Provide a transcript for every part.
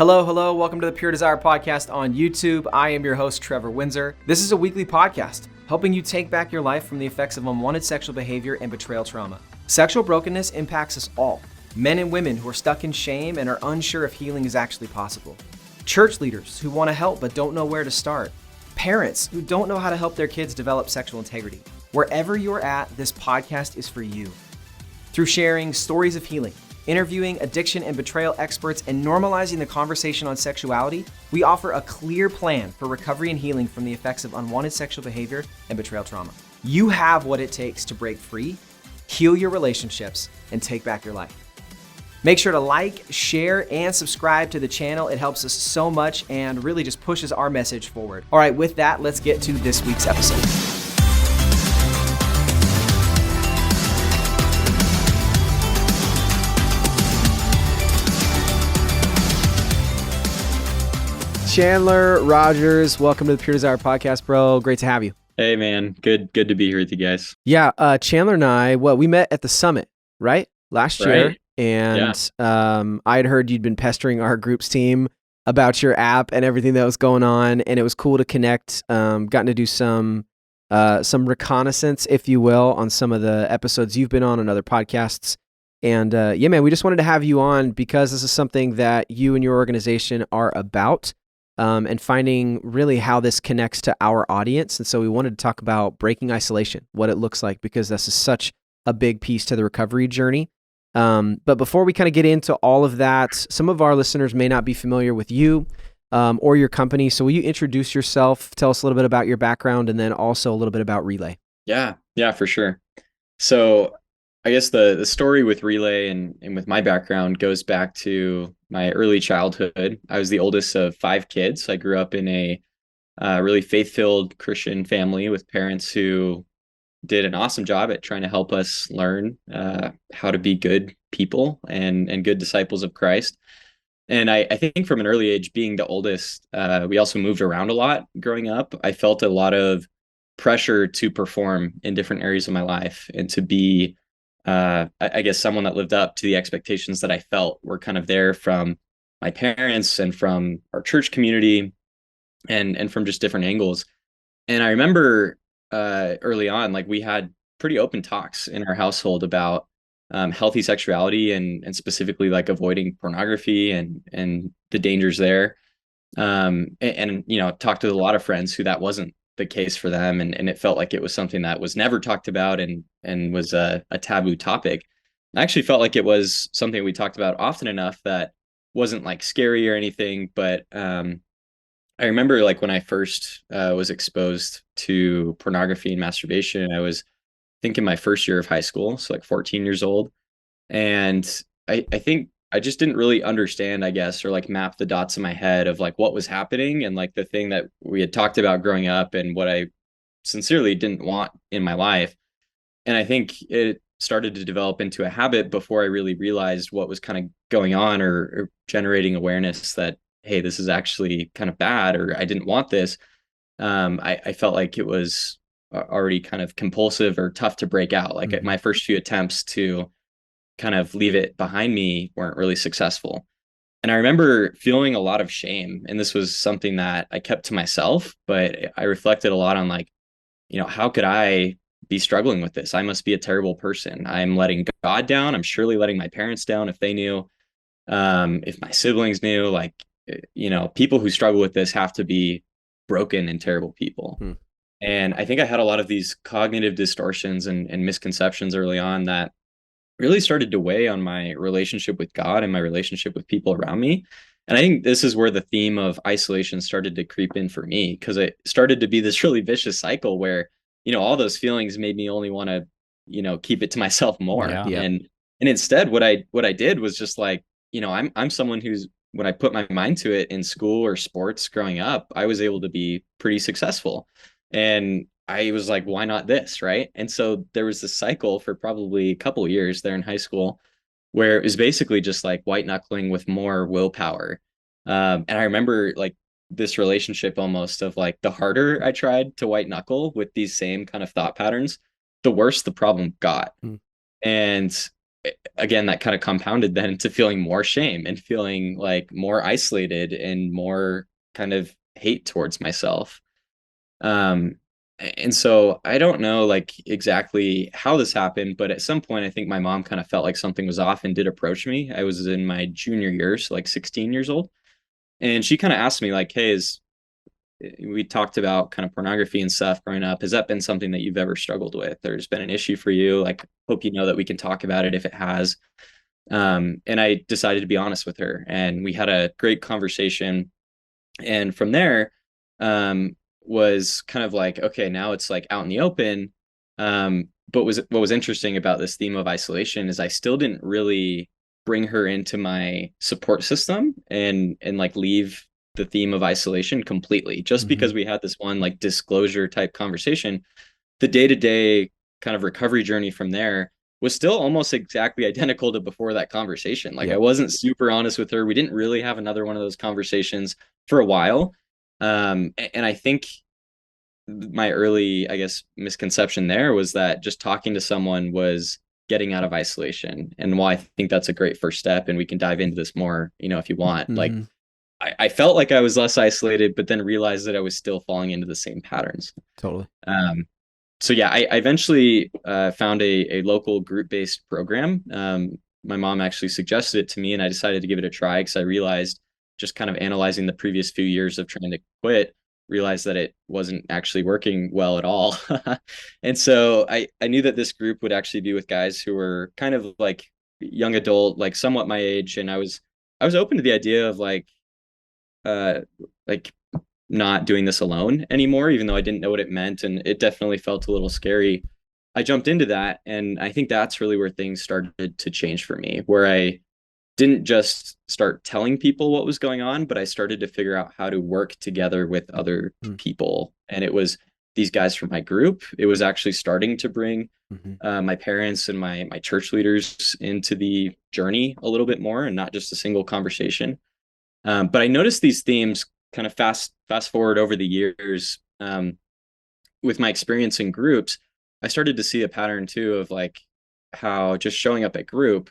Hello, hello. Welcome to the Pure Desire Podcast on YouTube. I am your host, Trevor Windsor. This is a weekly podcast helping you take back your life from the effects of unwanted sexual behavior and betrayal trauma. Sexual brokenness impacts us all, men and women who are stuck in shame and are unsure if healing is actually possible. Church leaders who want to help but don't know where to start. Parents who don't know how to help their kids develop sexual integrity. Wherever you're at, this podcast is for you. Through sharing stories of healing, interviewing addiction and betrayal experts, and normalizing the conversation on sexuality, we offer a clear plan for recovery and healing from the effects of unwanted sexual behavior and betrayal trauma. You have what it takes to break free, heal your relationships, and take back your life. Make sure to like, share, and subscribe to the channel. It helps us so much and really just pushes our message forward. All right, with that, let's get to this week's episode. Chandler Rogers, welcome to the Pure Desire Podcast, bro. Great to have you. Hey, man. Good to be here with you guys. Yeah, Chandler and I, we met at the summit, right? Last year. And I had heard you'd been pestering our groups team about your app and everything that was going on, and it was cool to connect. Gotten to do some reconnaissance, if you will, on some of the episodes you've been on other podcasts. And yeah, man, we just wanted to have you on because this is something that you and your organization are about. And finding really how this connects to our audience. And so we wanted to talk about breaking isolation, what it looks like, because this is such a big piece to the recovery journey. But before we kind of get into all of that, some of our listeners may not be familiar with you or your company. So will you introduce yourself, tell us a little bit about your background, and then also a little bit about Relay? Yeah, for sure. So I guess the story with Relay and with my background goes back to my early childhood. I was the oldest of 5 kids. I grew up in a really faith-filled Christian family with parents who did an awesome job at trying to help us learn how to be good people and good disciples of Christ. And I think from an early age, being the oldest, we also moved around a lot growing up. I felt a lot of pressure to perform in different areas of my life and to be I guess someone that lived up to the expectations that I felt were kind of there from my parents and from our church community and from just different angles. And I remember early on, like we had pretty open talks in our household about healthy sexuality and specifically like avoiding pornography and the dangers there. And you know, talked to a lot of friends who that wasn't the case for them, and it felt like it was something that was never talked about and was a taboo topic. I actually felt like it was something we talked about often enough that wasn't like scary or anything, but I remember like when I first was exposed to pornography and masturbation, I was in my first year of high school, so like 14 years old, and I think I just didn't really understand, I guess, or like map the dots in my head of like what was happening and like the thing that we had talked about growing up and what I sincerely didn't want in my life. And I think it started to develop into a habit before I really realized what was kind of going on or generating awareness that, hey, this is actually kind of bad, or I didn't want this. I felt like it was already kind of compulsive or tough to break out. Like my first few attempts to kind of leave it behind me weren't really successful. And I remember feeling a lot of shame. And this was something that I kept to myself, but I reflected a lot on like, you know, how could I be struggling with this? I must be a terrible person. I'm letting God down. I'm surely letting my parents down if they knew, if my siblings knew, like, you know, people who struggle with this have to be broken and terrible people. And I think I had a lot of these cognitive distortions and misconceptions early on that really started to weigh on my relationship with God and my relationship with people around me. And I think this is where the theme of isolation started to creep in for me, because it started to be this really vicious cycle where, you know, all those feelings made me only want to, you know, keep it to myself more. Yeah. And instead what I did was just like, you know, I'm someone who's, when I put my mind to it in school or sports growing up, I was able to be pretty successful. And I was like, why not this? Right. And so there was this cycle for probably a couple of years there in high school where it was basically just like white knuckling with more willpower. And I remember like this relationship almost of like the harder I tried to white knuckle with these same kind of thought patterns, the worse the problem got. And again, that kind of compounded then into feeling more shame and feeling like more isolated and more kind of hate towards myself. Um, and so I don't know like exactly how this happened, but at some point I think my mom kind of felt like something was off and did approach me. I was in my junior year, so like 16 years old. And she kind of asked me like, hey, is we talked about kind of pornography and stuff growing up. Has that been something that you've ever struggled with? There's been an issue for you? Like, hope you know that we can talk about it if it has. And I decided to be honest with her, and we had a great conversation. And from there, was kind of like, okay, now it's like out in the open. But what was interesting about this theme of isolation is I still didn't really bring her into my support system and like leave the theme of isolation completely. Just because we had this one like disclosure type conversation, the day-to-day kind of recovery journey from there was still almost exactly identical to before that conversation. Like I wasn't super honest with her. We didn't really have another one of those conversations for a while. And I think my early, I guess, misconception there was that just talking to someone was getting out of isolation. And while I think that's a great first step, and we can dive into this more, if you want, like I felt like I was less isolated, but then realized that I was still falling into the same patterns. Totally. So yeah, I eventually found a local group-based program. My mom actually suggested it to me, and I decided to give it a try because I realized, just kind of analyzing the previous few years of trying to quit, realized that it wasn't actually working well at all. And so I knew that this group would actually be with guys who were kind of like young adult, like somewhat my age, and I was open to the idea of uh like not doing this alone anymore, even though I didn't know what it meant. And it definitely felt a little scary. I jumped into that. And I think that's really where things started to change for me, where I didn't just start telling people what was going on, but I started to figure out how to work together with other people. And it was these guys from my group. It was actually starting to bring my parents and my church leaders into the journey a little bit more, and not just a single conversation. But I noticed these themes kind of fast forward over the years. With my experience in groups, I started to see a pattern too of like how just showing up at group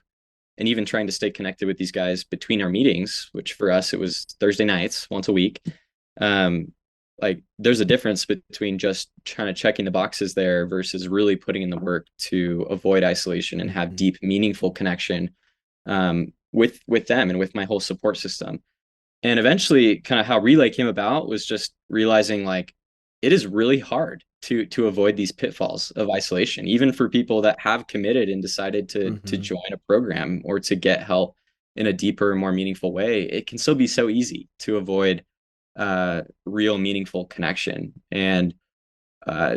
and even trying to stay connected with these guys between our meetings, which for us it was Thursday nights once a week. Like there's a difference between just kind of checking the boxes there versus really putting in the work to avoid isolation and have deep, meaningful connection with them and with my whole support system. And eventually, kind of how Relay came about was just realizing like it is really hard to avoid these pitfalls of isolation, even for people that have committed and decided to join a program or to get help in a deeper, more meaningful way. It can still be so easy to avoid real meaningful connection. And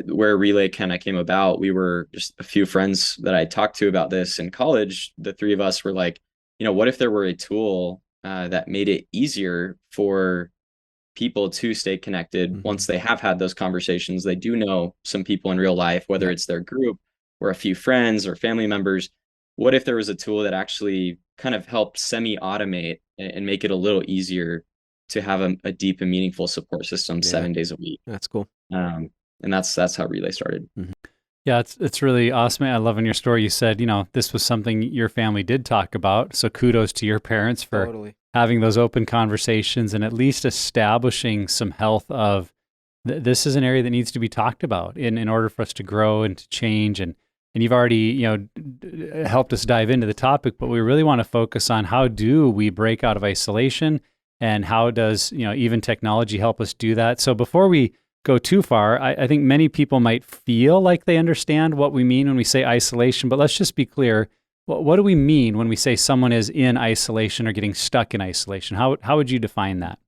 where Relay kind of came about, we were just a few friends that I talked to about this in college. The three of us were like, what if there were a tool that made it easier for people to stay connected once they have had those conversations? They do know some people in real life, whether it's their group or a few friends or family members. What if there was a tool that actually kind of helped semi-automate and make it a little easier to have a deep and meaningful support system 7 days a week? That's cool. And that's how Relay started. Yeah, it's really awesome. I love in your story you said, this was something your family did talk about. So kudos to your parents for having those open conversations and at least establishing some health of this is an area that needs to be talked about in order for us to grow and to change. And you've already, helped us dive into the topic, but we really want to focus on how do we break out of isolation and how does, even technology help us do that. So before we go too far, I think many people might feel like they understand what we mean when we say isolation, but let's just be clear. What do we mean when we say someone is in isolation or getting stuck in isolation? How would you define that?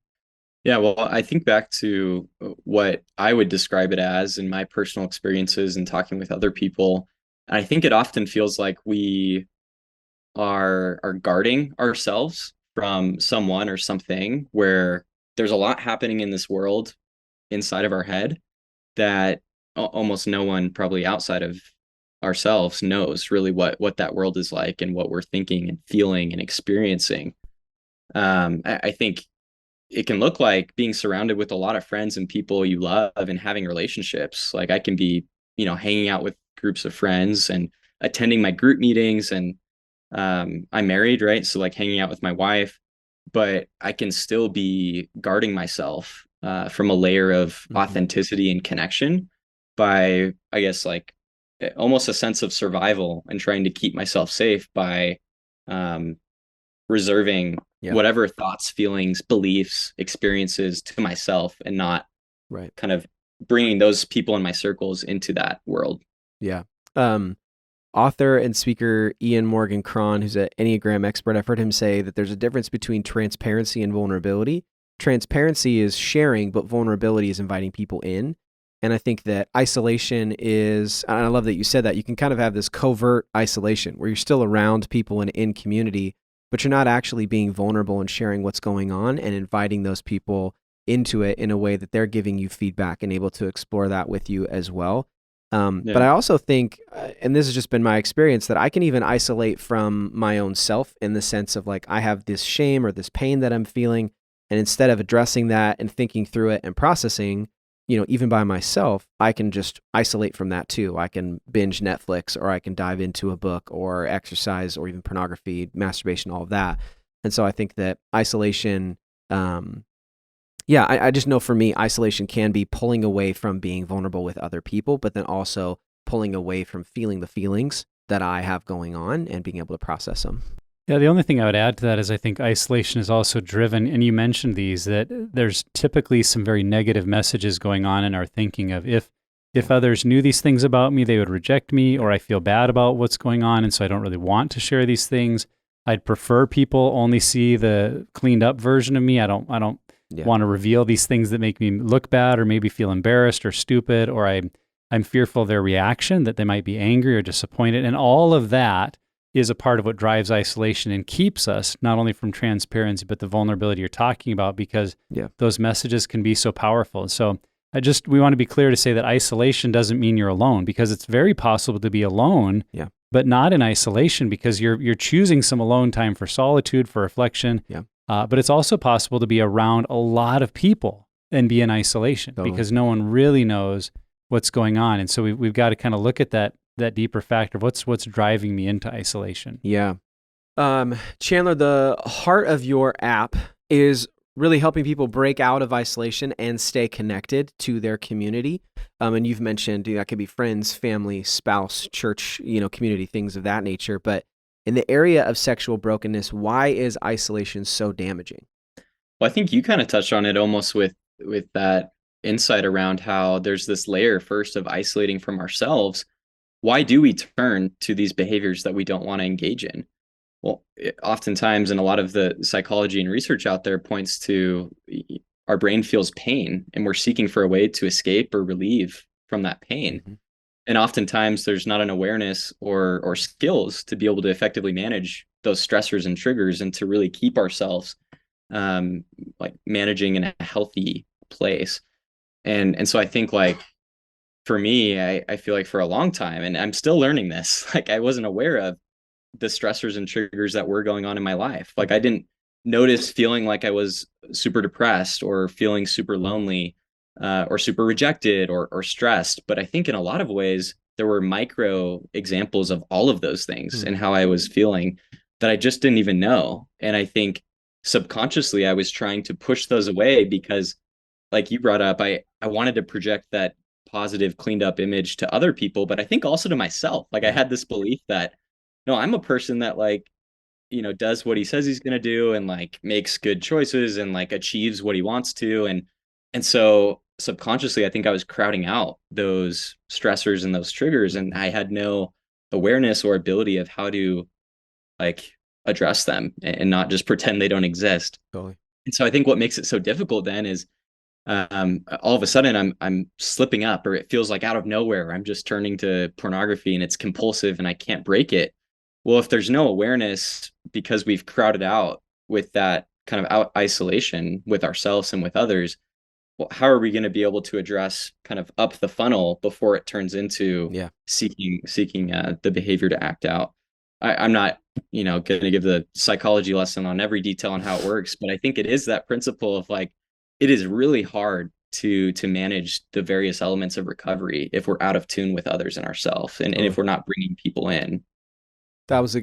Yeah, well, I think back to what I would describe it as in my personal experiences and talking with other people. I think it often feels like we are guarding ourselves from someone or something, where there's a lot happening in this world inside of our head that almost no one probably outside of ourselves knows really what that world is like and what we're thinking and feeling and experiencing. I think it can look like being surrounded with a lot of friends and people you love and having relationships. Like I can be, hanging out with groups of friends and attending my group meetings and I'm married, right? So like hanging out with my wife, but I can still be guarding myself from a layer of authenticity and connection by, I guess, like almost a sense of survival and trying to keep myself safe by um, reserving Yeah. whatever thoughts, feelings, beliefs, experiences to myself and not Right. kind of bringing those people in my circles into that world. Yeah. Author and speaker Ian Morgan Cron, who's an Enneagram expert, I've heard him say that there's a difference between transparency and vulnerability. Transparency is sharing, but vulnerability is inviting people in. And I think that isolation is, and I love that you said that, you can kind of have this covert isolation where you're still around people and in community, but you're not actually being vulnerable and sharing what's going on and inviting those people into it in a way that they're giving you feedback and able to explore that with you as well. But I also think, and this has just been my experience, that I can even isolate from my own self in the sense of like, I have this shame or this pain that I'm feeling. And instead of addressing that and thinking through it and processing, even by myself, I can just isolate from that too. I can binge Netflix, or I can dive into a book or exercise or even pornography, masturbation, all of that. And so I think that isolation, I just know for me, isolation can be pulling away from being vulnerable with other people, but then also pulling away from feeling the feelings that I have going on and being able to process them. Yeah, the only thing I would add to that is I think isolation is also driven, and you mentioned these, that there's typically some very negative messages going on in our thinking of if others knew these things about me, they would reject me, or I feel bad about what's going on, and so I don't really want to share these things. I'd prefer people only see the cleaned up version of me. I don't want to reveal these things that make me look bad or maybe feel embarrassed or stupid, or I'm fearful of their reaction, that they might be angry or disappointed. And all of that is a part of what drives isolation and keeps us not only from transparency, but the vulnerability you're talking about, because those messages can be so powerful. And so we want to be clear to say that isolation doesn't mean you're alone, because it's very possible to be alone, but not in isolation, because you're choosing some alone time for solitude, for reflection. But it's also possible to be around a lot of people and be in isolation because no one really knows what's going on. And so we've got to kind of look at that deeper factor of what's driving me into isolation. Yeah. Chandler, the heart of your app is really helping people break out of isolation and stay connected to their community. And you've mentioned that could be friends, family, spouse, church, community, things of that nature. But in the area of sexual brokenness, why is isolation so damaging? Well, I think you kind of touched on it almost with that insight around how there's this layer first of isolating from ourselves. Why do we turn to these behaviors that we don't want to engage in? Well, oftentimes, and a lot of the psychology and research out there points to our brain feels pain and we're seeking for a way to escape or relieve from that pain. Mm-hmm. And oftentimes there's not an awareness or skills to be able to effectively manage those stressors and triggers and to really keep ourselves like managing in a healthy place. And so I think like for me, I feel like for a long time, and I'm still learning this, like I wasn't aware of the stressors and triggers that were going on in my life. Like I didn't notice feeling like I was super depressed or feeling super lonely or super rejected or stressed. But I think in a lot of ways, there were micro examples of all of those things and how I was feeling that I just didn't even know. And I think subconsciously, I was trying to push those away because like you brought up, I wanted to project that positive, cleaned up image to other people, but I think also to myself. Like I had this belief that, no, I'm a person that like, does what he says he's going to do and like makes good choices and like achieves what he wants to. And so subconsciously, I think I was crowding out those stressors and those triggers, and I had no awareness or ability of how to like address them and not just pretend they don't exist. Totally. And so I think what makes it so difficult then is all of a sudden I'm slipping up, or it feels like out of nowhere I'm just turning to pornography and it's compulsive and I can't break it. Well, if there's no awareness because we've crowded out with that kind of isolation with ourselves and with others, well, how are we going to be able to address kind of up the funnel before it turns into seeking the behavior to act out? I'm not, going to give the psychology lesson on every detail on how it works, but I think it is that principle of like, it is really hard to manage the various elements of recovery if we're out of tune with others and ourselves, and if we're not bringing people in. That was a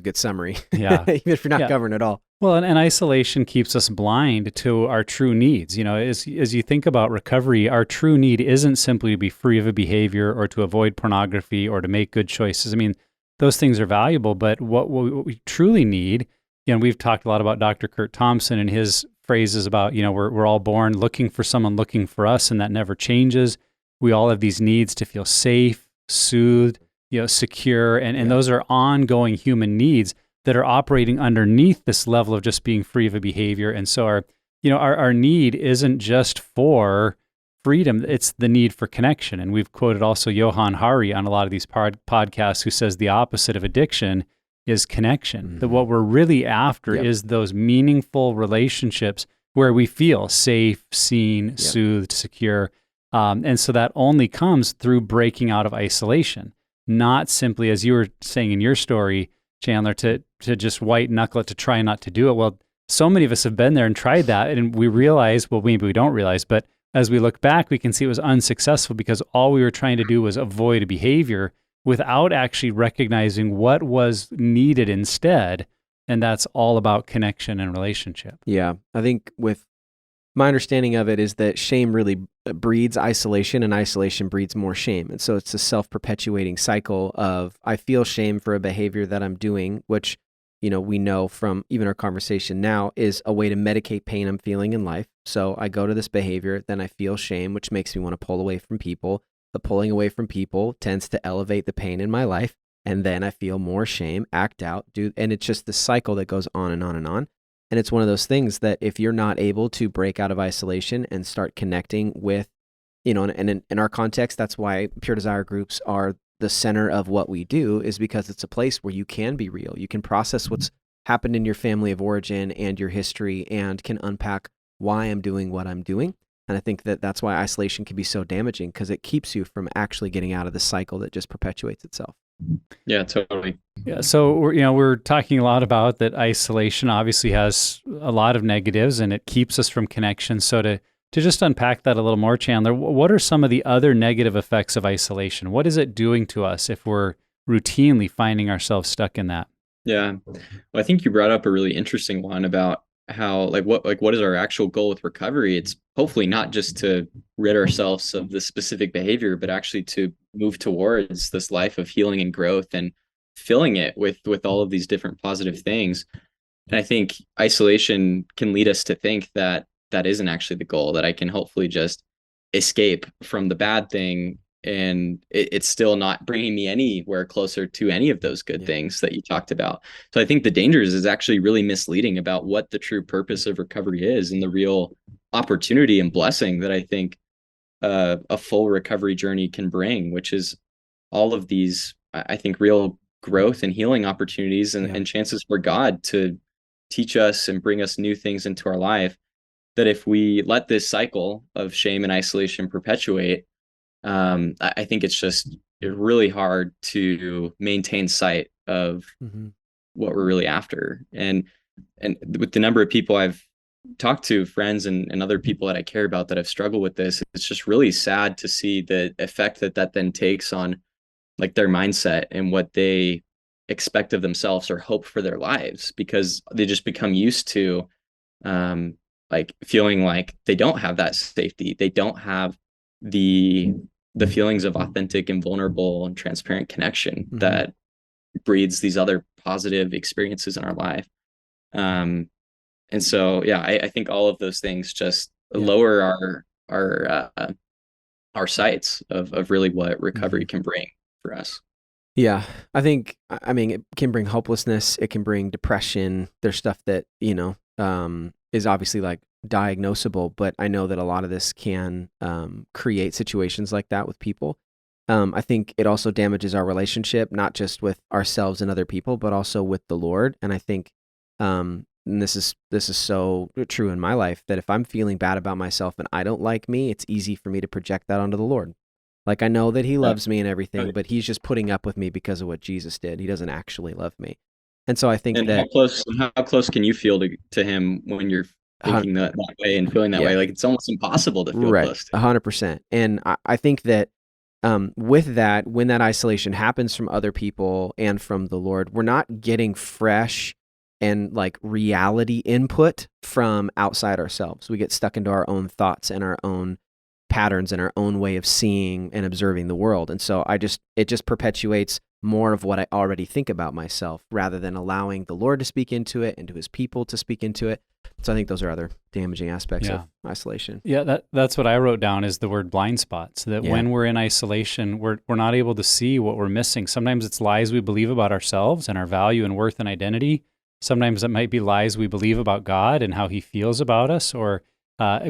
good summary. Yeah. Even if you're not Yeah. covering it all. Well, and isolation keeps us blind to our true needs. As you think about recovery, our true need isn't simply to be free of a behavior or to avoid pornography or to make good choices. I mean, those things are valuable, but what we truly need, we've talked a lot about Dr. Kurt Thompson and his phrases about, we're all born looking for someone looking for us, and that never changes. We all have these needs to feel safe, soothed, secure, and those are ongoing human needs that are operating underneath this level of just being free of a behavior. And so our need isn't just for freedom, it's the need for connection. And we've quoted also Johann Hari on a lot of these podcasts, who says the opposite of addiction is connection. Mm-hmm. That what we're really after is those meaningful relationships where we feel safe, seen, soothed, secure. And so that only comes through breaking out of isolation, not simply, as you were saying in your story, Chandler, to just white knuckle it, to try not to do it. Well, so many of us have been there and tried that, and we realize, well, maybe we don't realize, but as we look back, we can see it was unsuccessful because all we were trying to do was avoid a behavior without actually recognizing what was needed instead, and that's all about connection and relationship. Yeah, I think with my understanding of it is that shame really breeds isolation, and isolation breeds more shame. And so it's a self-perpetuating cycle of, I feel shame for a behavior that I'm doing, which, we know from even our conversation now is a way to medicate pain I'm feeling in life. So I go to this behavior, then I feel shame, which makes me want to pull away from people. But pulling away from people tends to elevate the pain in my life. And then I feel more shame, act out, and it's just the cycle that goes on and on and on. And it's one of those things that if you're not able to break out of isolation and start connecting with, and in our context, that's why Pure Desire groups are the center of what we do, is because it's a place where you can be real. You can process what's happened in your family of origin and your history, and can unpack why I'm doing what I'm doing. And I think that that's why isolation can be so damaging, because it keeps you from actually getting out of the cycle that just perpetuates itself. Yeah, totally. Yeah, so we're talking a lot about that isolation obviously has a lot of negatives, and it keeps us from connection. So to just unpack that a little more, Chandler, what are some of the other negative effects of isolation? What is it doing to us if we're routinely finding ourselves stuck in that? Yeah. Well, I think you brought up a really interesting one about how what is our actual goal with recovery? It's hopefully not just to rid ourselves of the specific behavior, but actually to move towards this life of healing and growth and filling it with all of these different positive things. And I think isolation can lead us to think that isn't actually the goal, that I can hopefully just escape from the bad thing, and it's still not bringing me anywhere closer to any of those good things that you talked about. So I think the dangers is actually really misleading about what the true purpose of recovery is, and the real opportunity and blessing that I think a full recovery journey can bring, which is all of these, I think, real growth and healing opportunities and chances for God to teach us and bring us new things into our life, that if we let this cycle of shame and isolation perpetuate, I think it's really hard to maintain sight of what we're really after. And with the number of people I've talked to, friends and other people that I care about that have struggled with this, it's just really sad to see the effect that then takes on like their mindset and what they expect of themselves or hope for their lives, because they just become used to like feeling like they don't have that safety. They don't have the feelings of authentic and vulnerable and transparent connection that breeds these other positive experiences in our life. And so, I think all of those things just lower our sights of really what recovery can bring for us. Yeah, I think, it can bring hopelessness. It can bring depression. There's stuff that, is obviously like diagnosable, but I know that a lot of this can create situations like that with people. I think it also damages our relationship, not just with ourselves and other people, but also with the Lord. And I think, and this is so true in my life, that if I'm feeling bad about myself and I don't like me, it's easy for me to project that onto the Lord. Like, I know that he loves me and everything, but he's just putting up with me because of what Jesus did. He doesn't actually love me. And so I think that how close can you feel to him when you're thinking that way and feeling that way? Like, it's almost impossible to feel close to him. 100%. And I think that with that, when that isolation happens from other people and from the Lord, we're not getting fresh and like reality input from outside ourselves. We get stuck into our own thoughts and our own patterns and our own way of seeing and observing the world. And so it just perpetuates more of what I already think about myself rather than allowing the Lord to speak into it and to his people to speak into it. So I think those are other damaging aspects of isolation. Yeah, that's what I wrote down is the word blind spots, that when we're in isolation, we're not able to see what we're missing. Sometimes it's lies we believe about ourselves and our value and worth and identity. Sometimes it might be lies we believe about God and how he feels about us, or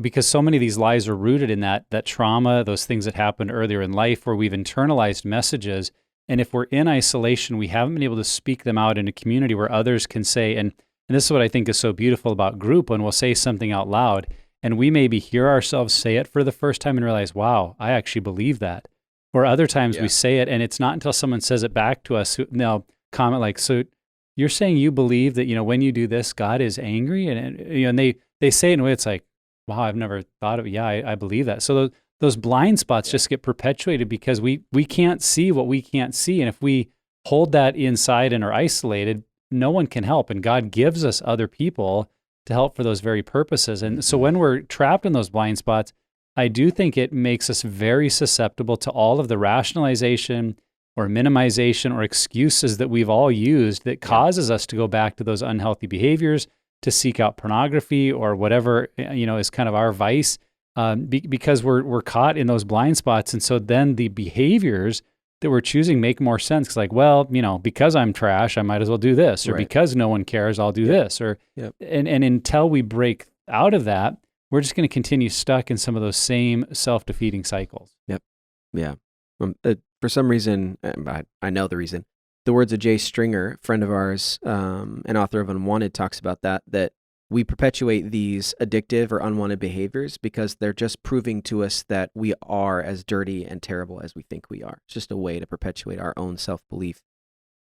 because so many of these lies are rooted in that trauma, those things that happened earlier in life where we've internalized messages. And if we're in isolation, we haven't been able to speak them out in a community where others can say, and this is what I think is so beautiful about group, when we'll say something out loud and we maybe hear ourselves say it for the first time and realize, wow, I actually believe that. Or other times we say it and it's not until someone says it back to us, they'll comment like, so you're saying you believe that, when you do this, God is angry? And they say it in a way it's like, wow, I've never thought of it. Yeah, I believe that. So those blind spots just get perpetuated because we can't see what we can't see. And if we hold that inside and are isolated, no one can help. And God gives us other people to help for those very purposes. And so when we're trapped in those blind spots, I do think it makes us very susceptible to all of the rationalization or minimization or excuses that we've all used that causes us to go back to those unhealthy behaviors, to seek out pornography or whatever, is kind of our vice, because we're caught in those blind spots. And so then the behaviors that we're choosing make more sense. It's like, well, because I'm trash, I might as well do this, or because no one cares, I'll do this, or and until we break out of that, we're just going to continue stuck in some of those same self-defeating cycles. Yep. Yeah. For some reason, I know the reason. The words of Jay Stringer, friend of ours, and author of Unwanted, talks about that we perpetuate these addictive or unwanted behaviors because they're just proving to us that we are as dirty and terrible as we think we are. It's just a way to perpetuate our own self-belief.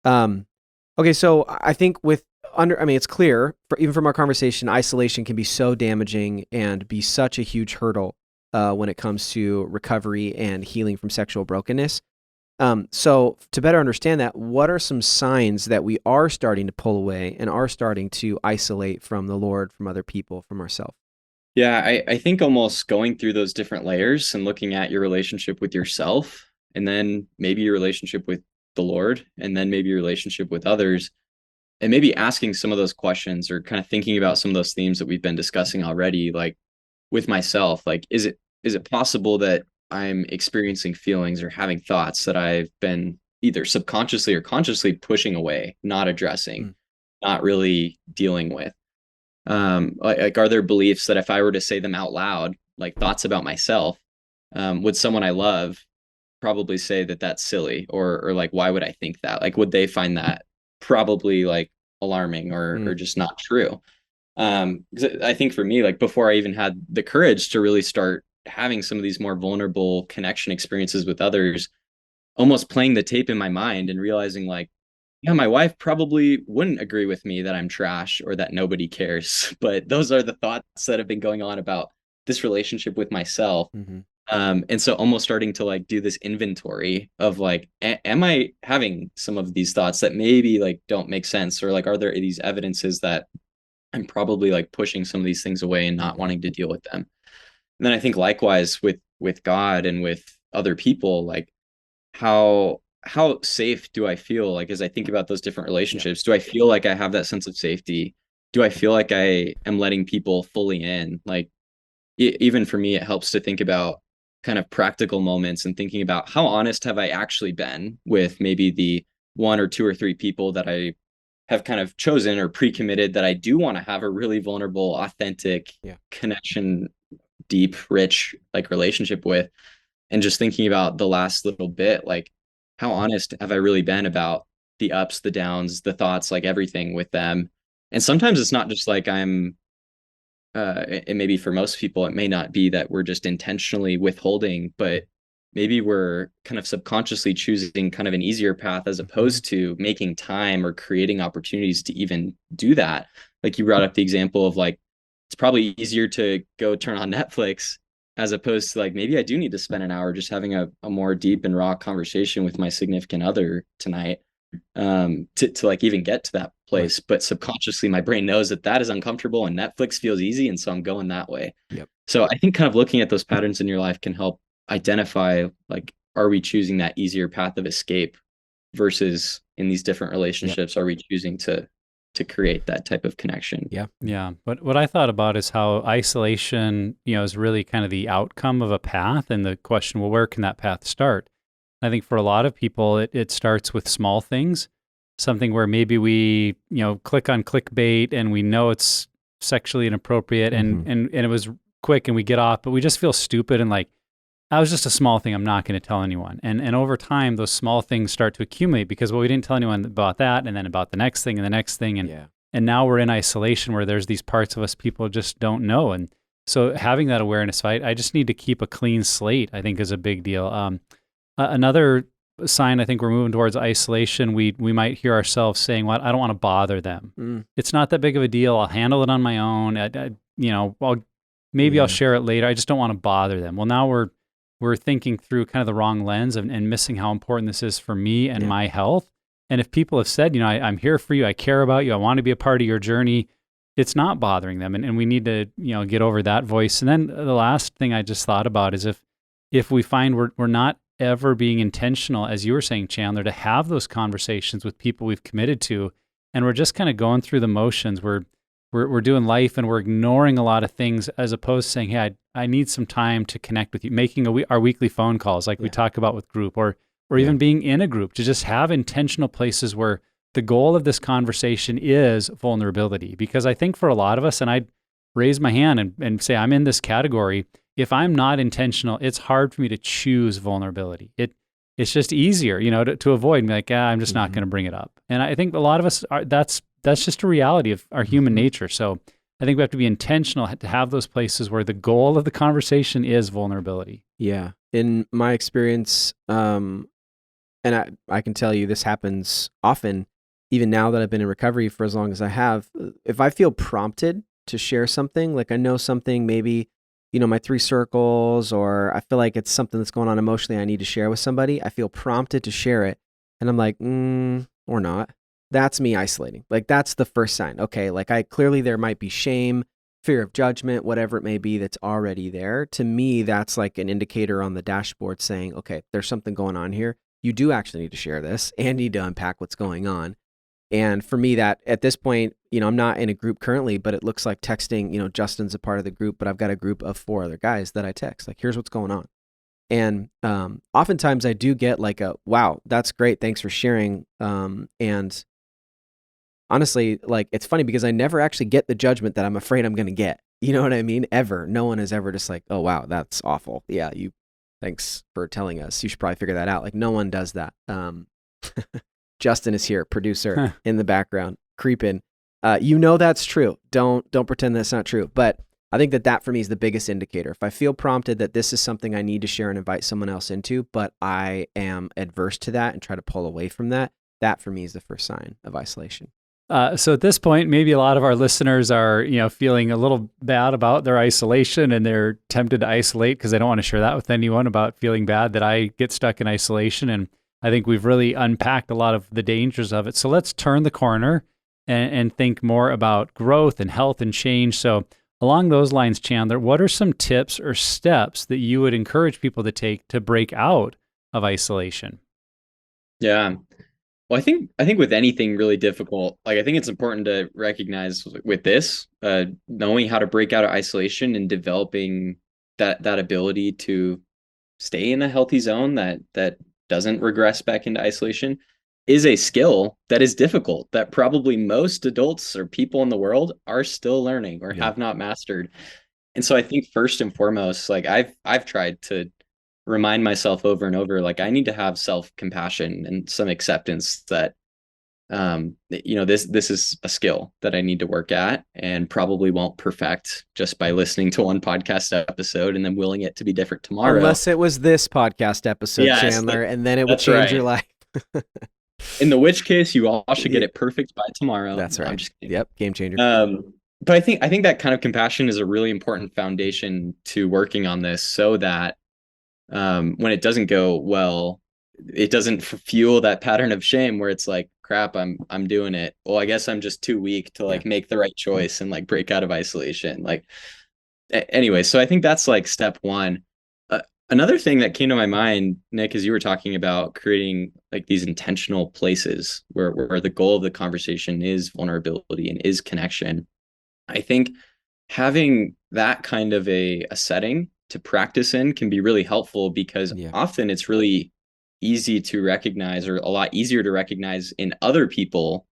Okay, so I think it's clear, even from our conversation, isolation can be so damaging and be such a huge hurdle when it comes to recovery and healing from sexual brokenness. So to better understand that, what are some signs that we are starting to pull away and are starting to isolate from the Lord, from other people, from ourselves? Yeah, I think almost going through those different layers and looking at your relationship with yourself, and then maybe your relationship with the Lord, and then maybe your relationship with others, and maybe asking some of those questions or kind of thinking about some of those themes that we've been discussing already, like with myself, like, is it possible that I'm experiencing feelings or having thoughts that I've been either subconsciously or consciously pushing away, not addressing, not really dealing with? Like, are there beliefs that if I were to say them out loud, like thoughts about myself, would someone I love probably say that that's silly, or like, why would I think that? Like, would they find that probably like alarming or just not true? Because I think for me, like before I even had the courage to really start having some of these more vulnerable connection experiences with others, almost playing the tape in my mind and realizing like, yeah, my wife probably wouldn't agree with me that I'm trash or that nobody cares. But those are the thoughts that have been going on about this relationship with myself. And so almost starting to like do this inventory of like, am I having some of these thoughts that maybe like don't make sense? Or like, are there these evidences that I'm probably like pushing some of these things away and not wanting to deal with them? And then I think likewise with God and with other people, like how safe do I feel? Like, as I think about those different relationships, do I feel like I have that sense of safety? Do I feel like I am letting people fully in? Like, even for me, it helps to think about kind of practical moments and thinking about how honest have I actually been with maybe the one or two or three people that I have kind of chosen or pre-committed that I do want to have a really vulnerable, authentic connection, deep, rich, like relationship with. And just thinking about the last little bit, like, how honest have I really been about the ups, the downs, the thoughts, like everything with them? And sometimes it's not just like I'm, and maybe for most people, it may not be that we're just intentionally withholding, but maybe we're kind of subconsciously choosing kind of an easier path as opposed to making time or creating opportunities to even do that. Like you brought up the example of like, it's probably easier to go turn on Netflix as opposed to like, maybe I do need to spend an hour just having a more deep and raw conversation with my significant other tonight, to like even get to that place. But subconsciously my brain knows that is uncomfortable and Netflix feels easy. And so I'm going that way. Yep. So I think kind of looking at those patterns in your life can help identify, like, are we choosing that easier path of escape versus in these different relationships, are we choosing to create that type of connection? Yeah. But what I thought about is how isolation, is really kind of the outcome of a path, and the question, well, where can that path start? I think for a lot of people, it starts with small things, something where maybe we, click on clickbait and we know it's sexually inappropriate, and it was quick and we get off, but we just feel stupid and like, that was just a small thing, I'm not going to tell anyone. And over time, those small things start to accumulate because, well, we didn't tell anyone about that, and then about the next thing and the next thing. And now we're in isolation where there's these parts of us people just don't know. And so having that awareness, I just need to keep a clean slate, I think is a big deal. Another sign I think we're moving towards isolation, we might hear ourselves saying, well, I don't want to bother them. It's not that big of a deal. I'll handle it on my own. I'll share it later. I just don't want to bother them. Well, now we're thinking through kind of the wrong lens and missing how important this is for me and my health. And if people have said, I'm here for you, I care about you, I want to be a part of your journey, it's not bothering them. And we need to, get over that voice. And then the last thing I just thought about is if we find we're not ever being intentional, as you were saying, Chandler, to have those conversations with people we've committed to, and we're just kind of going through the motions, we're doing life and we're ignoring a lot of things, as opposed to saying, hey, I need some time to connect with you, making our weekly phone calls like we talk about with group, or even being in a group, to just have intentional places where the goal of this conversation is vulnerability. Because I think for a lot of us, and I'd raise my hand and say I'm in this category, if I'm not intentional, it's hard for me to choose vulnerability. It's just easier, to avoid and be like, I'm just not going to bring it up. And I think a lot of us that's just a reality of our human nature. So I think we have to be intentional to have those places where the goal of the conversation is vulnerability. Yeah. In my experience, and I can tell you this happens often, even now that I've been in recovery for as long as I have, if I feel prompted to share something, like I know something, maybe, my 3 circles, or I feel like it's something that's going on emotionally I need to share with somebody, I feel prompted to share it. And I'm like, or not. That's me isolating. Like, that's the first sign. Okay, like clearly there might be shame, fear of judgment, whatever it may be that's already there. To me, that's like an indicator on the dashboard saying, okay, there's something going on here. You do actually need to share this and need to unpack what's going on. And for me, that at this point, I'm not in a group currently, but it looks like texting, Justin's a part of the group, but I've got a group of 4 other guys that I text, like, here's what's going on. And oftentimes I do get like wow, that's great, thanks for sharing. And honestly, like, it's funny because I never actually get the judgment that I'm afraid I'm going to get. You know what I mean? Ever. No one is ever just like, oh, wow, that's awful. Yeah, thanks for telling us. You should probably figure that out. Like, no one does that. Justin is here, producer in the background, creeping. That's true. Don't pretend that's not true. But I think that for me is the biggest indicator. If I feel prompted that this is something I need to share and invite someone else into, but I am adverse to that and try to pull away from that for me is the first sign of isolation. So at this point, maybe a lot of our listeners are, feeling a little bad about their isolation, and they're tempted to isolate because they don't want to share that with anyone, about feeling bad that I get stuck in isolation. And I think we've really unpacked a lot of the dangers of it. So let's turn the corner and think more about growth and health and change. So along those lines, Chandler, what are some tips or steps that you would encourage people to take to break out of isolation? Yeah. Well, I think with anything really difficult, like, I think it's important to recognize with this, knowing how to break out of isolation and developing that ability to stay in a healthy zone that doesn't regress back into isolation is a skill that is difficult, that probably most adults or people in the world are still learning or have not mastered. And so I think first and foremost, like, I've tried to remind myself over and over, like, I need to have self-compassion and some acceptance that, this is a skill that I need to work at and probably won't perfect just by listening to one podcast episode and then willing it to be different tomorrow. Unless it was this podcast episode, yes, Chandler, and then it would change your life. In which case, you all should get it perfect by tomorrow. That's right. I'm just kidding. Yep. Game changer. but I think that kind of compassion is a really important foundation to working on this, so that when it doesn't go well, it doesn't fuel that pattern of shame where it's like, crap, I'm doing it. Well, I guess I'm just too weak to like make the right choice and like break out of isolation. Like, anyway, so I think that's like step one. Another thing that came to my mind, Nick, as you were talking about creating like these intentional places where the goal of the conversation is vulnerability and is connection. I think having that kind of a setting to practice in can be really helpful, because often it's really easy to recognize, or a lot easier to recognize in other people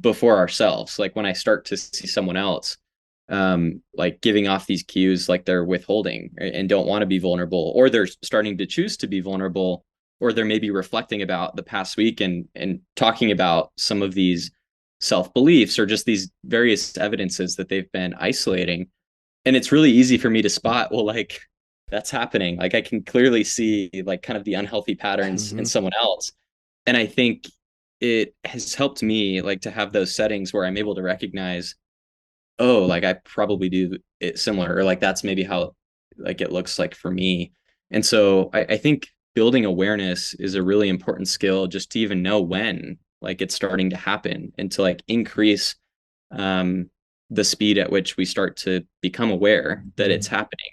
before ourselves. Like when I start to see someone else like giving off these cues, like they're withholding and don't want to be vulnerable, or they're starting to choose to be vulnerable, or they're maybe reflecting about the past week and talking about some of these self-beliefs or just these various evidences that they've been isolating. And it's really easy for me to spot, well, like that's happening. Like I can clearly see like kind of the unhealthy patterns in someone else. And I think it has helped me like to have those settings where I'm able to recognize, oh, like I probably do it similar, or like that's maybe how like it looks like for me. And so I think building awareness is a really important skill, just to even know when like it's starting to happen, and to like increase the speed at which we start to become aware that it's happening.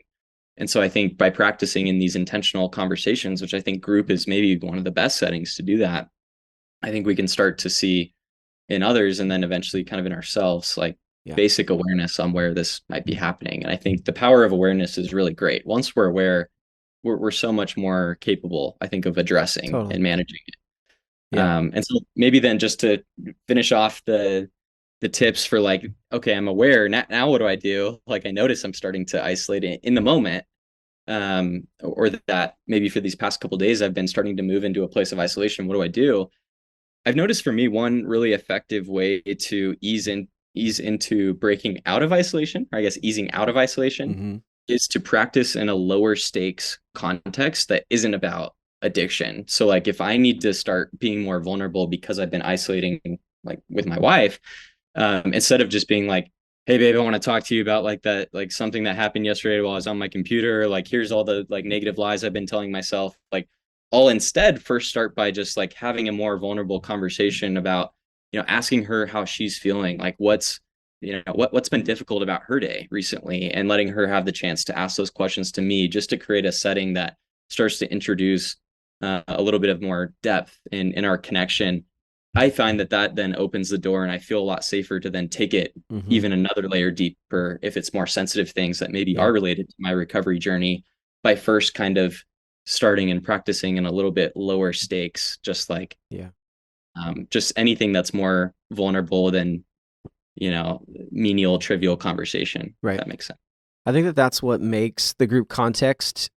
And so I think by practicing in these intentional conversations, which I think group is maybe one of the best settings to do that, I think we can start to see in others, and then eventually kind of in ourselves, like basic awareness on where this might be happening. And I think the power of awareness is really great. Once we're aware, we're so much more capable, I think, of addressing and managing it. And so maybe then just to finish off the tips for like, okay, I'm aware now, what do I do? Like I notice I'm starting to isolate it in the moment, or that maybe for these past couple of days I've been starting to move into a place of isolation. What do I do? I've noticed for me, one really effective way to ease into breaking out of isolation, or I guess easing out of isolation, is to practice in a lower stakes context that isn't about addiction. So like if I need to start being more vulnerable because I've been isolating like with my wife, instead of just being like, hey babe, I want to talk to you about like that, like something that happened yesterday while I was on my computer, like here's all the like negative lies I've been telling myself, like I'll instead first start by just like having a more vulnerable conversation about, asking her how she's feeling, like what's been difficult about her day recently, and letting her have the chance to ask those questions to me, just to create a setting that starts to introduce a little bit of more depth in our connection. I find that then opens the door, and I feel a lot safer to then take it even another layer deeper if it's more sensitive things that maybe are related to my recovery journey, by first kind of starting and practicing in a little bit lower stakes, just like just anything that's more vulnerable than menial, trivial conversation. Right. If that makes sense. I think that that's what makes the group context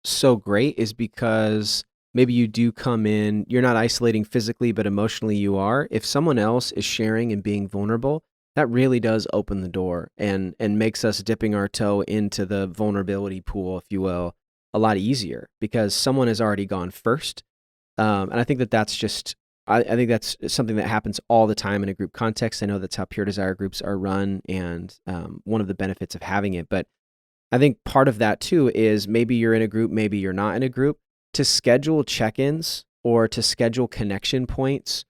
so great, is because maybe you do come in, you're not isolating physically, but emotionally you are. If someone else is sharing and being vulnerable, that really does open the door and makes us dipping our toe into the vulnerability pool, if you will, a lot easier, because someone has already gone first. And I think that that's just, I think that's something that happens all the time in a group context. I know that's how Pure Desire groups are run, and one of the benefits of having it. But I think part of that too is maybe you're in a group, maybe you're not in a group, to schedule check-ins or to schedule connection points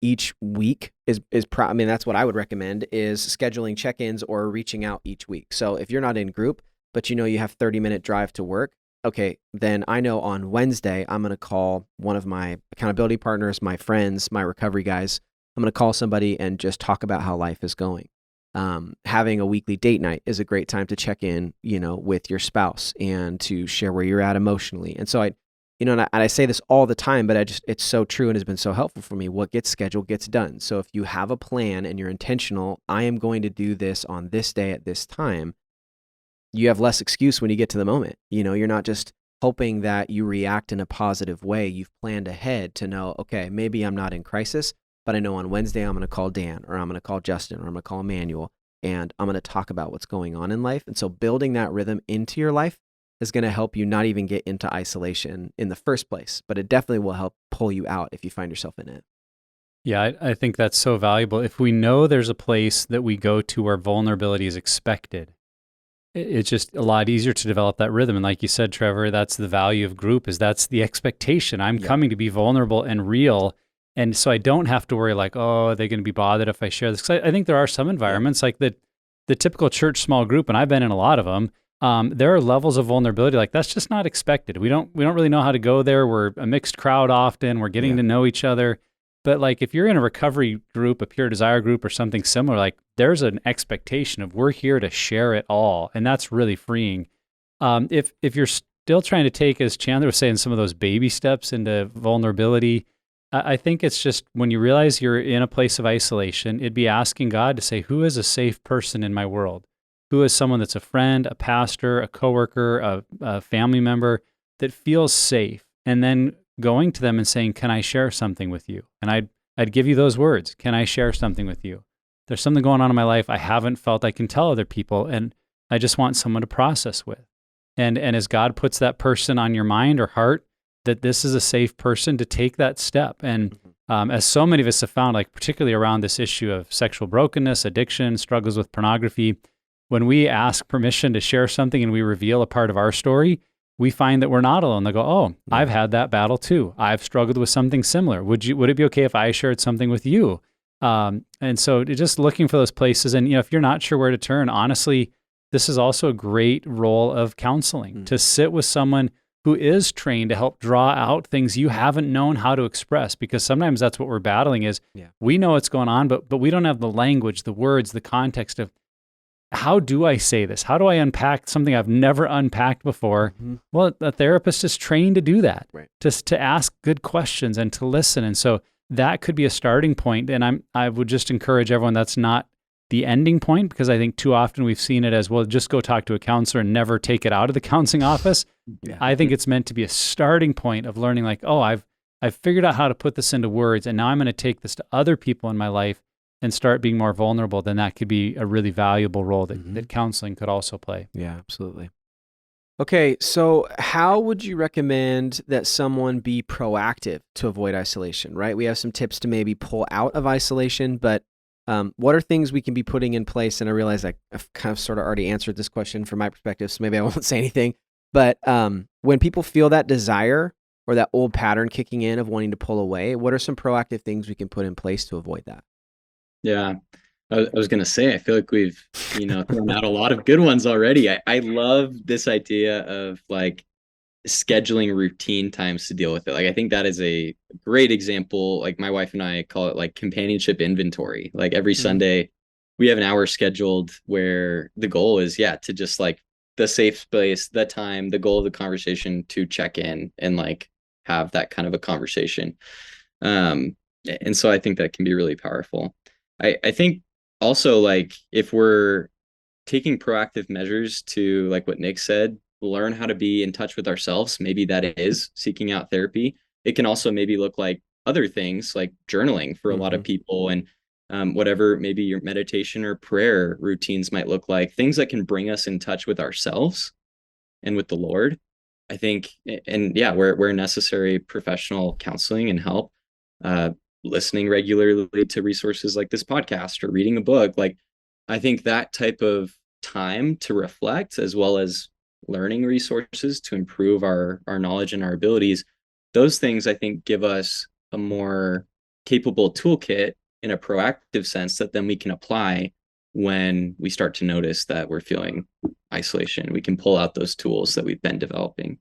each week I mean, that's what I would recommend, is scheduling check-ins or reaching out each week. So if you're not in group, but you have 30-minute drive to work, okay, then I know on Wednesday, I'm going to call one of my accountability partners, my friends, my recovery guys. I'm going to call somebody and just talk about how life is going. Having a weekly date night is a great time to check in, with your spouse and to share where you're at emotionally. And so I say this all the time, but it's so true and has been so helpful for me. What gets scheduled gets done. So if you have a plan and you're intentional, I am going to do this on this day at this time, you have less excuse when you get to the moment. You're not just hoping that you react in a positive way. You've planned ahead to know, okay, maybe I'm not in crisis, but I know on Wednesday I'm going to call Dan, or I'm going to call Justin, or I'm going to call Emmanuel, and I'm going to talk about what's going on in life. And so building that rhythm into your life is going to help you not even get into isolation in the first place, but it definitely will help pull you out if you find yourself in it. Yeah, I think that's so valuable. If we know there's a place that we go to where vulnerability is expected, it's just a lot easier to develop that rhythm. And like you said, Trevor, that's the value of group, is that's the expectation. I'm coming to be vulnerable and real. And so I don't have to worry like, oh, are they going to be bothered if I share this? 'Cause I think there are some environments like the typical church small group, and I've been in a lot of them. There are levels of vulnerability like that's just not expected. We don't really know how to go there. We're a mixed crowd often. We're getting to know each other. But like if you're in a recovery group, a pure desire group or something similar, like there's an expectation of we're here to share it all. And that's really freeing. If you're still trying to take, as Chandler was saying, some of those baby steps into vulnerability, I think it's just when you realize you're in a place of isolation, it'd be asking God to say, who is a safe person in my world? Who is someone that's a friend, a pastor, a coworker, a family member that feels safe? And then going to them and saying, can I share something with you? And I'd give you those words. Can I share something with you? There's something going on in my life I haven't felt I can tell other people, and I just want someone to process with. And as God puts that person on your mind or heart, that this is a safe person to take that step. And as so many of us have found, like particularly around this issue of sexual brokenness, addiction, struggles with pornography, when we ask permission to share something and we reveal a part of our story, we find that we're not alone. They go, oh, I've had that battle too. I've struggled with something similar. Would it be okay if I shared something with you? And so just looking for those places. And, if you're not sure where to turn, honestly, this is also a great role of counseling, to sit with someone who is trained to help draw out things you haven't known how to express, because sometimes that's what we're battling is we know what's going on, but we don't have the language, the words, the context of how do I say this? How do I unpack something I've never unpacked before? Well, a therapist is trained to do that, just to ask good questions and to listen. And so that could be a starting point. And I would just encourage everyone, that's not the ending point, because I think too often we've seen it as, well, just go talk to a counselor and never take it out of the counseling office. I think it's meant to be a starting point of learning like, oh, I've figured out how to put this into words, and now I'm going to take this to other people in my life and start being more vulnerable. Then that could be a really valuable role that counseling could also play. Yeah, absolutely. Okay, so how would you recommend that someone be proactive to avoid isolation, right? We have some tips to maybe pull out of isolation, but what are things we can be putting in place? And I realize I've kind of sort of already answered this question from my perspective, so maybe I won't say anything. But when people feel that desire or that old pattern kicking in of wanting to pull away, what are some proactive things we can put in place to avoid that? Yeah, I was going to say, I feel like we've, thrown out a lot of good ones already. I love this idea of like scheduling routine times to deal with it. Like, I think that is a great example. Like my wife and I call it like companionship inventory. Like every Sunday we have an hour scheduled where the goal is, to just like the safe space, the time, the goal of the conversation to check in and like have that kind of a conversation. And so I think that can be really powerful. I think also, like, if we're taking proactive measures to, like what Nick said, learn how to be in touch with ourselves, maybe that is seeking out therapy. It can also maybe look like other things like journaling for a lot of people, and whatever maybe your meditation or prayer routines might look like, things that can bring us in touch with ourselves and with the Lord, I think. And where necessary, professional counseling and help, listening regularly to resources like this podcast or reading a book. Like, I think that type of time to reflect, as well as learning resources to improve our knowledge and our abilities, those things I think give us a more capable toolkit in a proactive sense that then we can apply when we start to notice that we're feeling isolation. We can pull out those tools that we've been developing.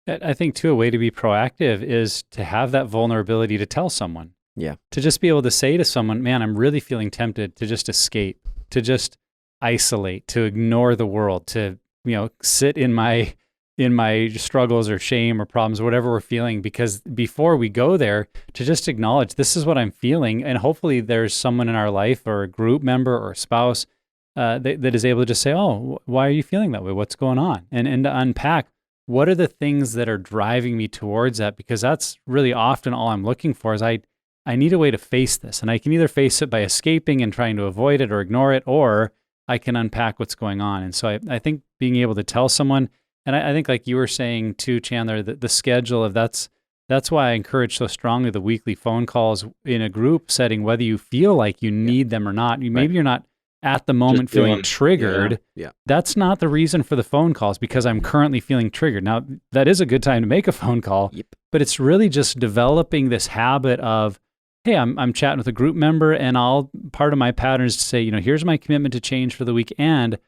I think too, a way to be proactive is to have that vulnerability to tell someone. Yeah. To just be able to say to someone, man, I'm really feeling tempted to just escape, to just isolate, to ignore the world, to, sit in my struggles or shame or problems, whatever we're feeling, because before we go there, to just acknowledge this is what I'm feeling. And hopefully there's someone in our life or a group member or a spouse that is able to just say, oh, why are you feeling that way? What's going on? And to unpack, what are the things that are driving me towards that? Because that's really often all I'm looking for is I need a way to face this. And I can either face it by escaping and trying to avoid it or ignore it, or I can unpack what's going on. And so I think being able to tell someone, and I think like you were saying too, Chandler, that the schedule of that's That's why I encourage so strongly the weekly phone calls in a group setting, whether you feel like you need them or not. Maybe you're not at the moment feeling triggered. Yeah. That's not the reason for the phone calls, because I'm currently feeling triggered. Now, that is a good time to make a phone call, but it's really just developing this habit of, hey, I'm chatting with a group member, and part of my pattern is to say, here's my commitment to change for the week, and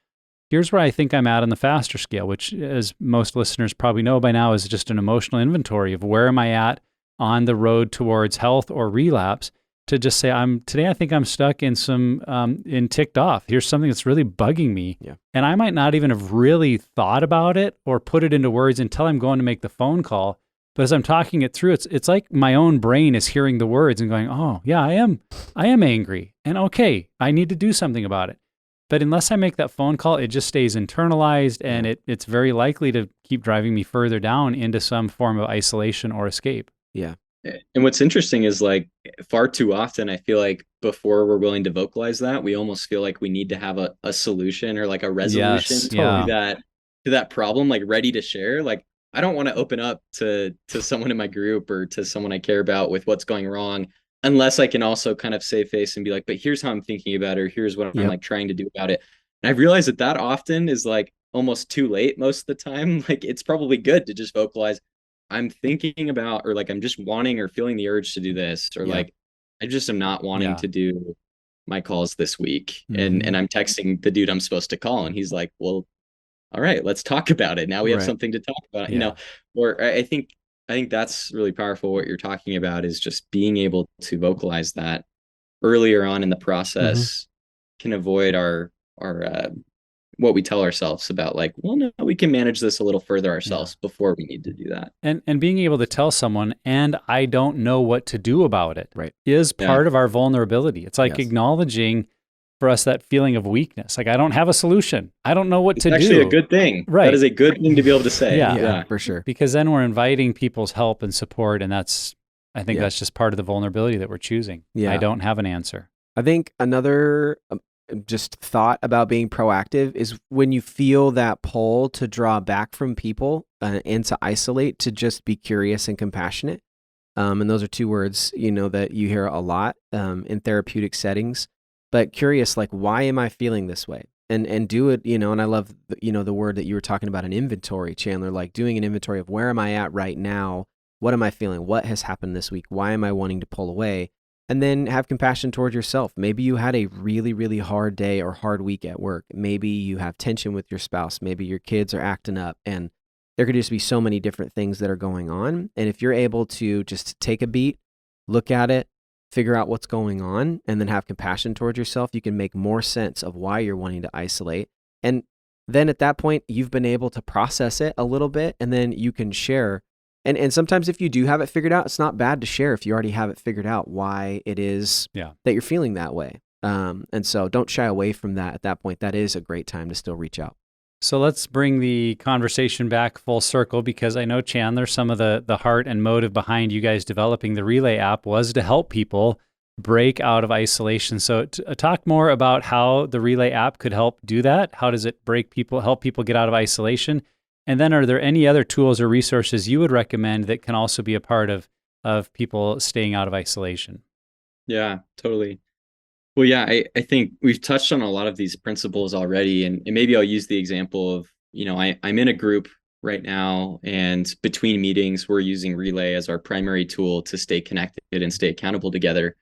here's where I think I'm at on the faster scale, which, as most listeners probably know by now, is just an emotional inventory of where am I at on the road towards health or relapse, to just say, today I think I'm stuck in in ticked off. Here's something that's really bugging me. Yeah. And I might not even have really thought about it or put it into words until I'm going to make the phone call. But as I'm talking it through, it's like my own brain is hearing the words and going, oh yeah, I am angry. And okay, I need to do something about it. But unless I make that phone call, it just stays internalized, and it's very likely to keep driving me further down into some form of isolation or escape. Yeah. And what's interesting is, like, far too often, I feel like before we're willing to vocalize that, we almost feel like we need to have a solution or like a resolution to that problem, like ready to share. Like, I don't want to open up to someone in my group or to someone I care about with what's going wrong, unless I can also kind of save face and be like, but here's how I'm thinking about it, or here's what I'm like trying to do about it. And I've realized that often is like almost too late most of the time. Like, it's probably good to just vocalize, I'm thinking about, or like, I'm just wanting or feeling the urge to do this, or like, I just am not wanting to do my calls this week. And I'm texting the dude I'm supposed to call, and he's like, well, all right, let's talk about it. Now we have something to talk about, or I think that's really powerful. What you're talking about is just being able to vocalize that earlier on in the process can avoid our what we tell ourselves about, like, well, no, we can manage this a little further ourselves before we need to do that. And being able to tell someone, and I don't know what to do about it, is part of our vulnerability. It's like acknowledging for us that feeling of weakness. Like, I don't have a solution. I don't know what to do. It's actually a good thing. Right. That is a good thing to be able to say. Yeah, for sure. Because then we're inviting people's help and support, and I think that's just part of the vulnerability that we're choosing. I don't have an answer. I think another just thought about being proactive is when you feel that pull to draw back from people and to isolate, to just be curious and compassionate. And those are two words, that you hear a lot in therapeutic settings. But curious, like, why am I feeling this way? And do it, and I love, the word that you were talking about, an inventory, Chandler, like doing an inventory of where am I at right now? What am I feeling? What has happened this week? Why am I wanting to pull away? And then have compassion towards yourself. Maybe you had a really, really hard day or hard week at work. Maybe you have tension with your spouse. Maybe your kids are acting up, and there could just be so many different things that are going on. And if you're able to just take a beat, look at it, figure out what's going on, and then have compassion towards yourself, you can make more sense of why you're wanting to isolate. And then at that point, you've been able to process it a little bit, and then you can share. And sometimes if you do have it figured out, it's not bad to share if you already have it figured out why it is that you're feeling that way. And so don't shy away from that at that point. That is a great time to still reach out. So let's bring the conversation back full circle, because I know, Chandler, some of the heart and motive behind you guys developing the Relay app was to help people break out of isolation. So talk more about how the Relay app could help do that. How does it help people get out of isolation? And then are there any other tools or resources you would recommend that can also be a part of people staying out of isolation? Yeah, totally. Well, yeah, I think we've touched on a lot of these principles already, and maybe I'll use the example of, I'm in a group right now, and between meetings, we're using Relay as our primary tool to stay connected and stay accountable together.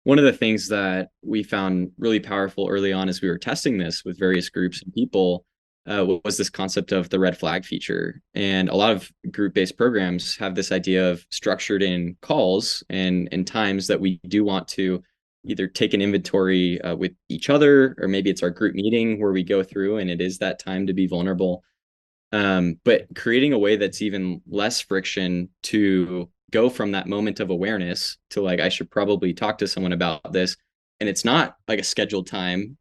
One of the things that we found really powerful early on as we were testing this with various groups and people was this concept of the red flag feature. And a lot of group-based programs have this idea of structured in calls and times that we do want to either take an inventory with each other, or maybe it's our group meeting where we go through and it is that time to be vulnerable. But creating a way that's even less friction to go from that moment of awareness to, like, I should probably talk to someone about this. And it's not like a scheduled time.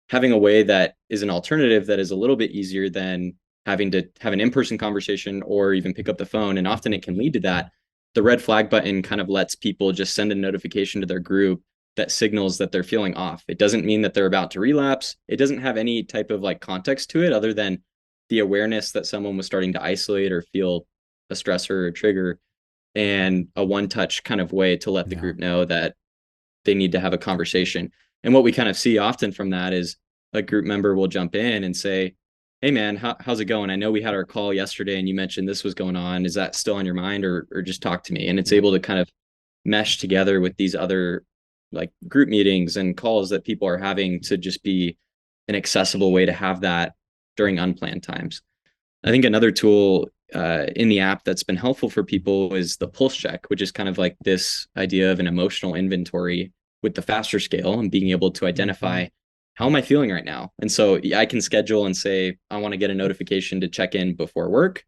Having a way that is an alternative that is a little bit easier than having to have an in-person conversation or even pick up the phone. And often it can lead to that. The red flag button kind of lets people just send a notification to their group that signals that they're feeling off. It doesn't mean that they're about to relapse. It doesn't have any type of like context to it other than the awareness that someone was starting to isolate or feel a stressor or trigger. and a one-touch kind of way to let the group know that they need to have a conversation. And what we kind of see often from that is a group member will jump in and say, hey man, how's it going? I know we had our call yesterday and you mentioned this was going on. Is that still on your mind, or just talk to me? And it's able to kind of mesh together with these other like group meetings and calls that people are having to just be an accessible way to have that during unplanned times. I think another tool in the app that's been helpful for people is the pulse check, which is kind of like this idea of an emotional inventory with the faster scale and being able to identify how am I feeling right now? And so I can schedule and say, I want to get a notification to check in before work.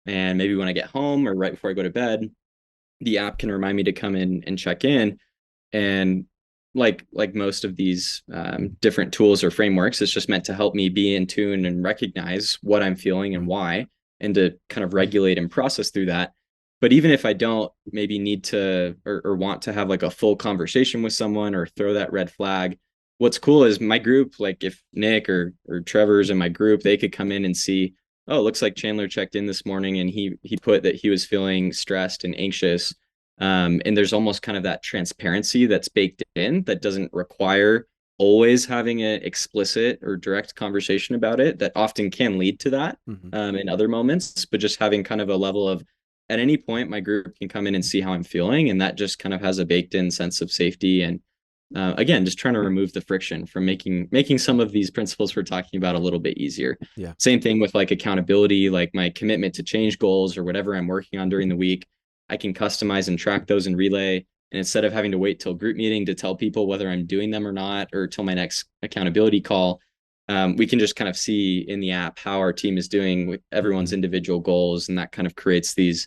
And maybe when I get home or right before I go to bed, the app can remind me to come in and check in. And like most of these different tools or frameworks, it's just meant to help me be in tune and recognize what I'm feeling and why, and to kind of regulate and process through that. But even if I don't maybe need to or want to have like a full conversation with someone or throw that red flag, what's cool is my group, like if Nick or Trevor's in my group, they could come in and see, oh, it looks like Chandler checked in this morning and he put that he was feeling stressed and anxious. And there's almost kind of that transparency that's baked in that doesn't require always having an explicit or direct conversation about it, that often can lead to that in other moments, but just having kind of a level of, at any point, my group can come in and see how I'm feeling. And that just kind of has a baked in sense of safety. And again, just trying to remove the friction from making some of these principles we're talking about a little bit easier. Yeah. Same thing with like accountability, like my commitment to change goals or whatever I'm working on during the week. I can customize and track those in Relay. And instead of having to wait till group meeting to tell people whether I'm doing them or not, or till my next accountability call, we can just kind of see in the app how our team is doing with everyone's individual goals. And that kind of creates these,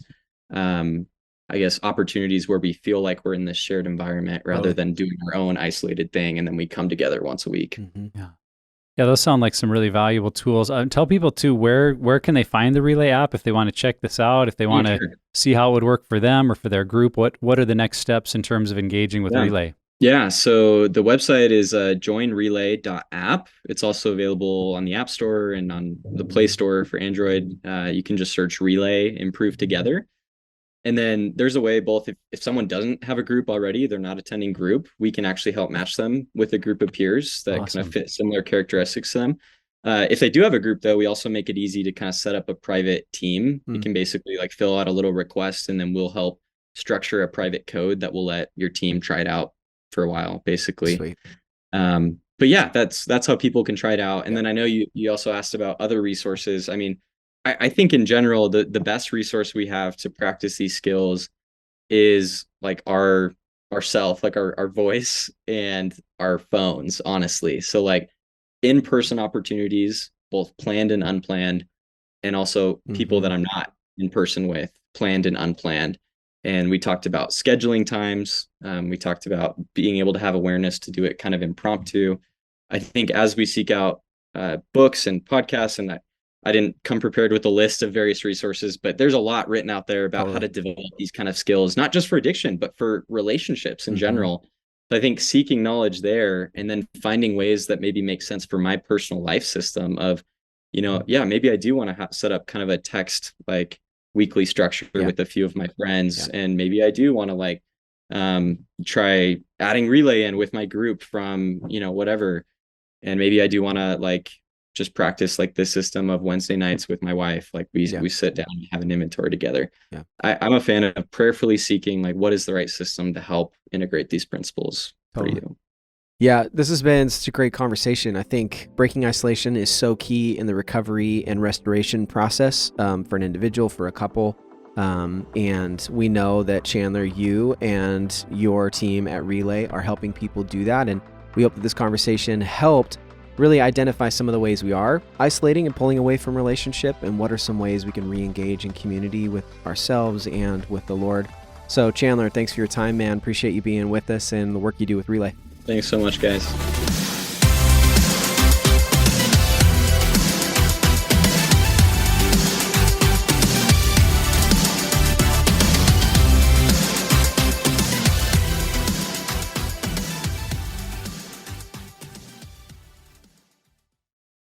I guess, opportunities where we feel like we're in this shared environment rather than doing our own isolated thing. And then we come together once a week. Yeah, those sound like some really valuable tools. Tell people too, where can they find the Relay app if they want to check this out, if they want to see how it would work for them or for their group? What are the next steps in terms of engaging with Relay? Yeah, so the website is joinrelay.app. It's also available on the App Store and on the Play Store for Android. You can just search Relay Improve Together. And then there's a way both if someone doesn't have a group already, they're not attending group, we can actually help match them with a group of peers that kind of fit similar characteristics to them. If they do have a group, though, we also make it easy to kind of set up a private team. You can basically like fill out a little request, and then we'll help structure a private code that will let your team try it out for a while, basically. Sweet. But yeah, that's how people can try it out. And then I know you also asked about other resources. I mean, I think in general, the best resource we have to practice these skills is like our self, like our voice and our phones, honestly. So like in-person opportunities, both planned and unplanned, and also people that I'm not in person with, planned and unplanned. And we talked about scheduling times. We talked about being able to have awareness to do it kind of impromptu. I think as we seek out books and podcasts, and I didn't come prepared with a list of various resources, but there's a lot written out there about how to develop these kind of skills, not just for addiction, but for relationships in general. So I think seeking knowledge there and then finding ways that maybe make sense for my personal life system of, maybe I do want to set up kind of a text like weekly structure with a few of my friends. And maybe I do want to like try adding Relay in with my group from, whatever. And maybe I do want to like just practice like this system of Wednesday nights with my wife. Like we sit down and have an inventory together. I'm a fan of prayerfully seeking like what is the right system to help integrate these principles for you. Yeah, this has been such a great conversation. I think breaking isolation is so key in the recovery and restoration process for an individual, for a couple. And we know that Chandler, you and your team at Relay are helping people do that. And we hope that this conversation helped really identify some of the ways we are isolating and pulling away from relationship, and what are some ways we can re-engage in community with ourselves and with the Lord. So Chandler, thanks for your time, man. Appreciate you being with us and the work you do with Relay. Thanks so much, guys.